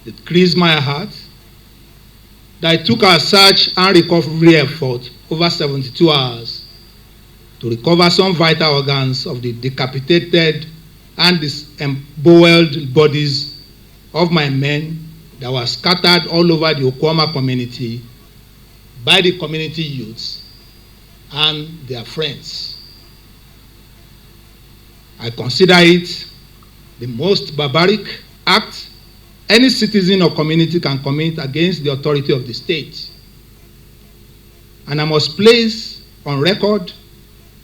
It grieves my heart that it took our search and recovery effort over 72 hours to recover some vital organs of the decapitated and disemboweled bodies of my men that were scattered all over the Okwama community by the community youths and their friends. I consider it the most barbaric act any citizen or community can commit against the authority of the state. And I must place on record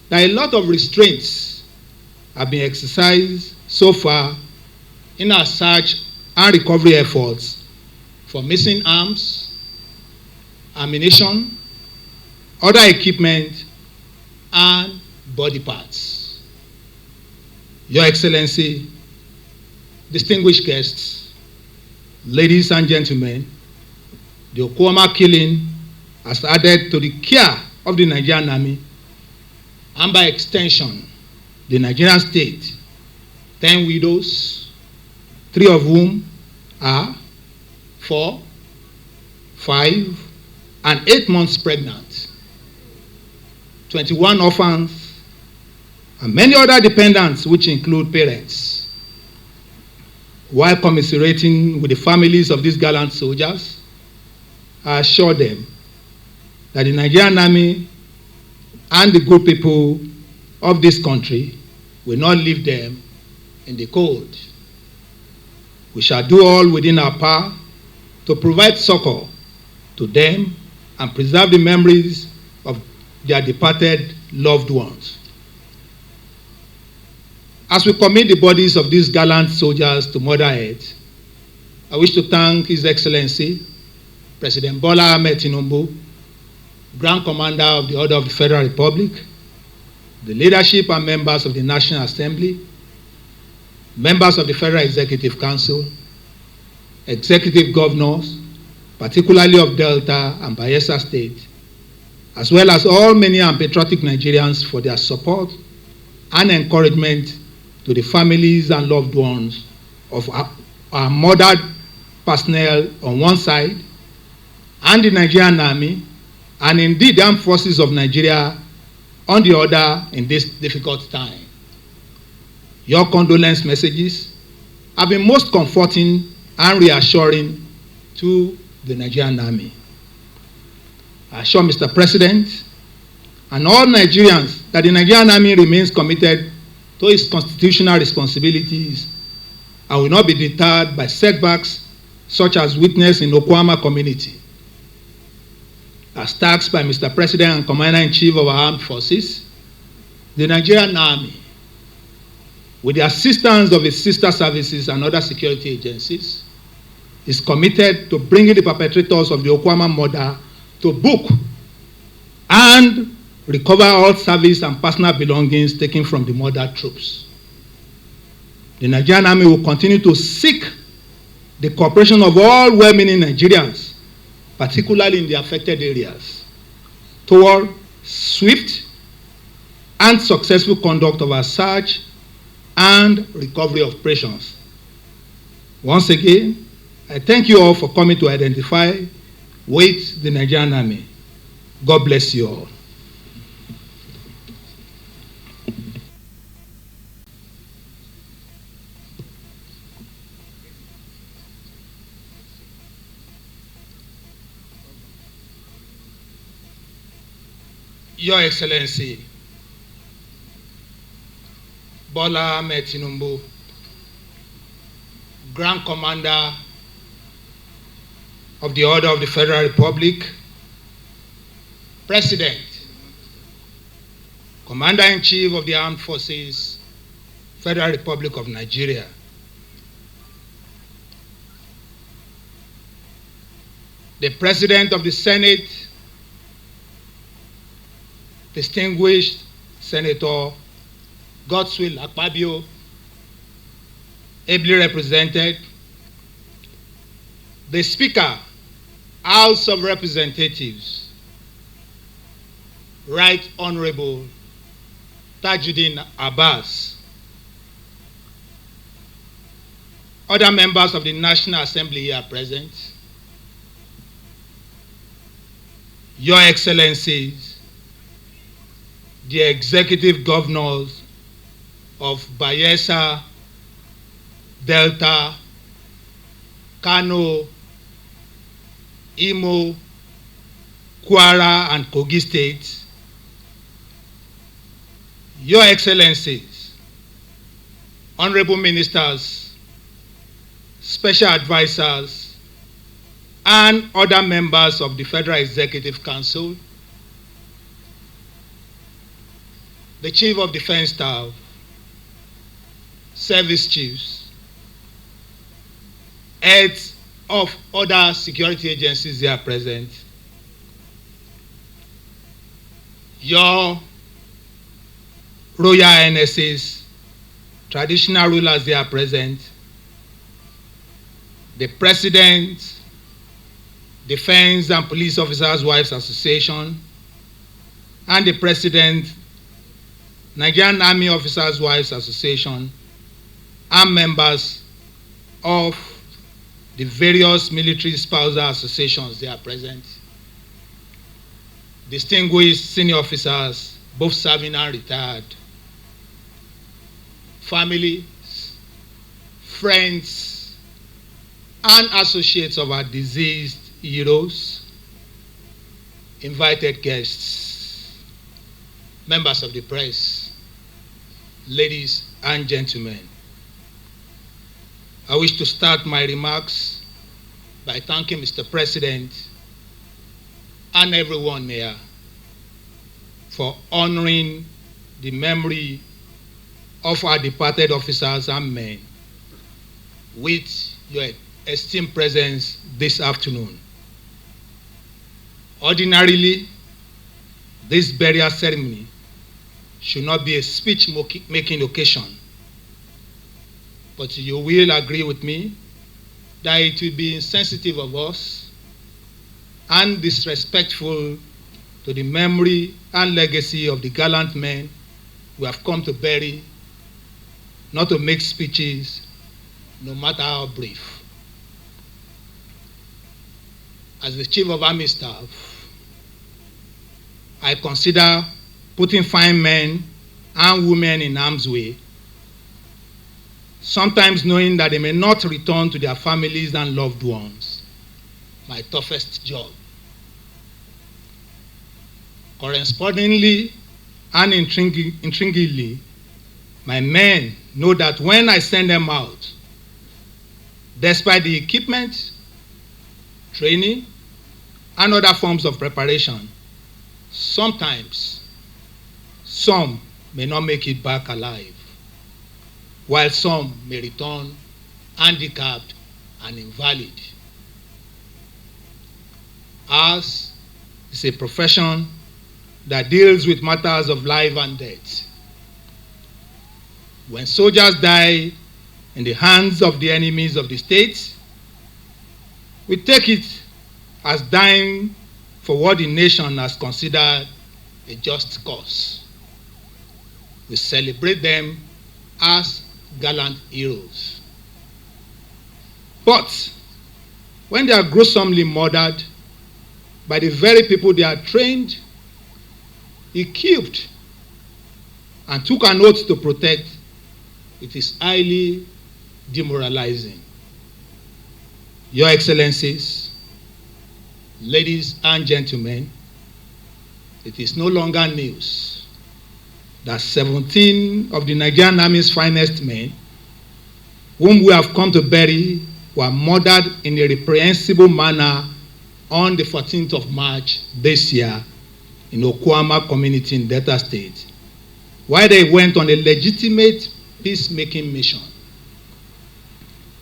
that a lot of restraints have been exercised so far in our search and recovery efforts for missing arms, ammunition, other equipment, and body parts. Your Excellency, distinguished guests, ladies and gentlemen, the Okwama killing has added to the care of the Nigerian Army and by extension, the Nigerian state, 10 widows, 3 of whom are 4, 5, and 8 months pregnant, 21 orphans, and many other dependents, which include parents. While commiserating with the families of these gallant soldiers, I assure them that the Nigerian Army and the good people of this country will not leave them in the cold. We shall do all within our power to provide succor to them and preserve the memories of their departed loved ones. As we commit the bodies of these gallant soldiers to Mother Earth, I wish to thank His Excellency, President Bola Ahmed Tinubu, Grand Commander of the Order of the Federal Republic, the leadership and members of the National Assembly, members of the Federal Executive Council, executive governors, particularly of Delta and Bayelsa State, as well as all many and patriotic Nigerians for their support and encouragement to the families and loved ones of our murdered personnel on one side and the Nigerian Army and indeed the armed forces of Nigeria on the other in this difficult time. Your condolence messages have been most comforting and reassuring to the Nigerian Army. I assure Mr. President and all Nigerians that the Nigerian Army remains committed to its constitutional responsibilities and will not be deterred by setbacks such as witnessed in Okwama community. As tasked by Mr. President and Commander-in-Chief of our Armed Forces, the Nigerian Army, with the assistance of its sister services and other security agencies, is committed to bringing the perpetrators of the Okwama murder to book and recover all service and personal belongings taken from the murdered troops. The Nigerian Army will continue to seek the cooperation of all well-meaning Nigerians, particularly in the affected areas, toward swift and successful conduct of our search and recovery operations. Once again, I thank you all for coming to identify with the Nigerian Army. God bless you all. Your Excellency, Bola Ahmed Tinubu, Grand Commander of the Order of the Federal Republic, President, Commander-in-Chief of the Armed Forces, Federal Republic of Nigeria, the President of the Senate, distinguished Senator Godswill Akpabio, ably represented, the Speaker, House of Representatives, Right Honorable Tajuddin Abbas, other members of the National Assembly here present, Your Excellencies, the executive governors of Bayelsa, Delta, Kano, Imo, Kwara, and Kogi states, Your Excellencies, honorable ministers, special advisors, and other members of the Federal Executive Council, the Chief of Defense Staff, service chiefs, heads of other security agencies here present, Your Royal Highnesses, traditional rulers here present, the President, Defense and Police Officers' Wives Association, and the President, Nigerian Army Officers' Wives Association, and members of the various military spousal associations they are present, distinguished senior officers, both serving and retired, families, friends, and associates of our deceased heroes, invited guests, members of the press, ladies and gentlemen. I wish to start my remarks by thanking Mr. President and everyone here for honoring the memory of our departed officers and men with your esteemed presence this afternoon. Ordinarily, this burial ceremony should not be a speech-making occasion, but you will agree with me that it will be insensitive of us and disrespectful to the memory and legacy of the gallant men we have come to bury, not to make speeches, no matter how brief. As the Chief of Army Staff, I consider putting fine men and women in harm's way, sometimes knowing that they may not return to their families and loved ones, my toughest job. Correspondingly and intriguingly, my men know that when I send them out, despite the equipment, training, and other forms of preparation, sometimes some may not make it back alive, while some may return handicapped and invalid. Ours is a profession that deals with matters of life and death. When soldiers die in the hands of the enemies of the state, we take it as dying for what the nation has considered a just cause. We celebrate them as gallant heroes. But when they are gruesomely murdered by the very people they are trained, equipped, and took an oath to protect, it is highly demoralizing. Your Excellencies, ladies and gentlemen, it is no longer news that 17 of the Nigerian Army's finest men, whom we have come to bury, were murdered in a reprehensible manner on the 14th of March this year in Okwama community in Delta State, while they went on a legitimate peacemaking mission.